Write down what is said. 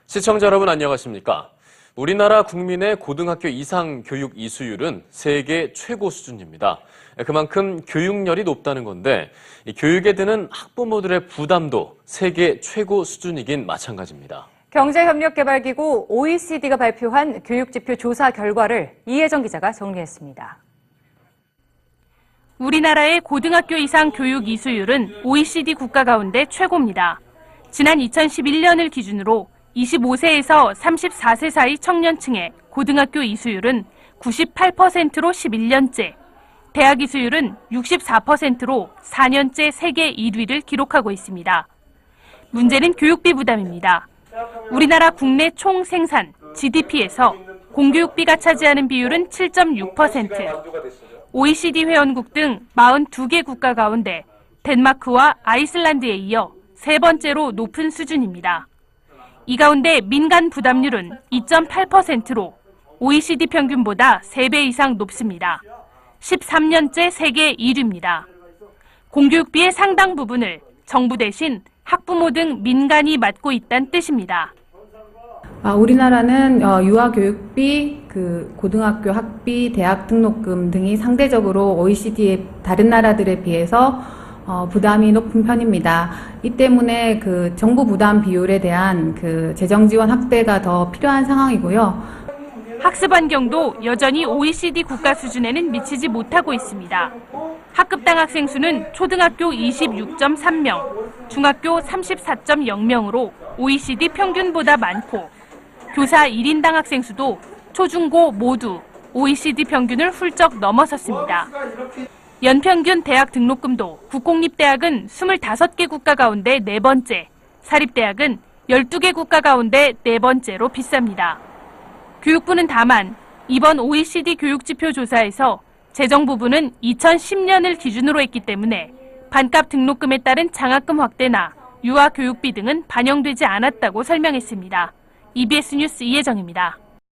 시청자 여러분 안녕하십니까? 우리나라 국민의 고등학교 이상 교육 이수율은 세계 최고 수준입니다. 그만큼 교육열이 높다는 건데 교육에 드는 학부모들의 부담도 세계 최고 수준이긴 마찬가지입니다. 경제협력개발기구 OECD가 발표한 교육지표 조사 결과를 이혜정 기자가 정리했습니다. 우리나라의 고등학교 이상 교육 이수율은 OECD 국가 가운데 최고입니다. 지난 2011년을 기준으로 25세에서 34세 사이 청년층의 고등학교 이수율은 98%로 11년째, 대학 이수율은 64%로 4년째 세계 1위를 기록하고 있습니다. 문제는 교육비 부담입니다. 우리나라 국내 총 생산, GDP에서 공교육비가 차지하는 비율은 7.6%, OECD 회원국 등 42개 국가 가운데 덴마크와 아이슬란드에 이어 세 번째로 높은 수준입니다. 이 가운데 민간 부담률은 2.8%로 OECD 평균보다 3배 이상 높습니다. 13년째 세계 1위입니다. 공교육비의 상당 부분을 정부 대신 학부모 등 민간이 맡고 있다는 뜻입니다. 우리나라는 유아교육비, 고등학교 학비, 대학 등록금 등이 상대적으로 OECD의 다른 나라들에 비해서 부담이 높은 편입니다. 이 때문에 정부 부담 비율에 대한 재정 지원 확대가 더 필요한 상황이고요. 학습 환경도 여전히 OECD 국가 수준에는 미치지 못하고 있습니다. 학급당 학생 수는 초등학교 26.3명, 중학교 34.0명으로 OECD 평균보다 많고 교사 1인당 학생 수도 초중고 모두 OECD 평균을 훌쩍 넘어섰습니다. 연평균 대학 등록금도 국공립대학은 25개 국가 가운데 4번째, 사립대학은 12개 국가 가운데 4번째로 비쌉니다. 교육부는 다만 이번 OECD 교육지표 조사에서 재정 부분은 2010년을 기준으로 했기 때문에 반값 등록금에 따른 장학금 확대나 유아 교육비 등은 반영되지 않았다고 설명했습니다. EBS 뉴스 이혜정입니다.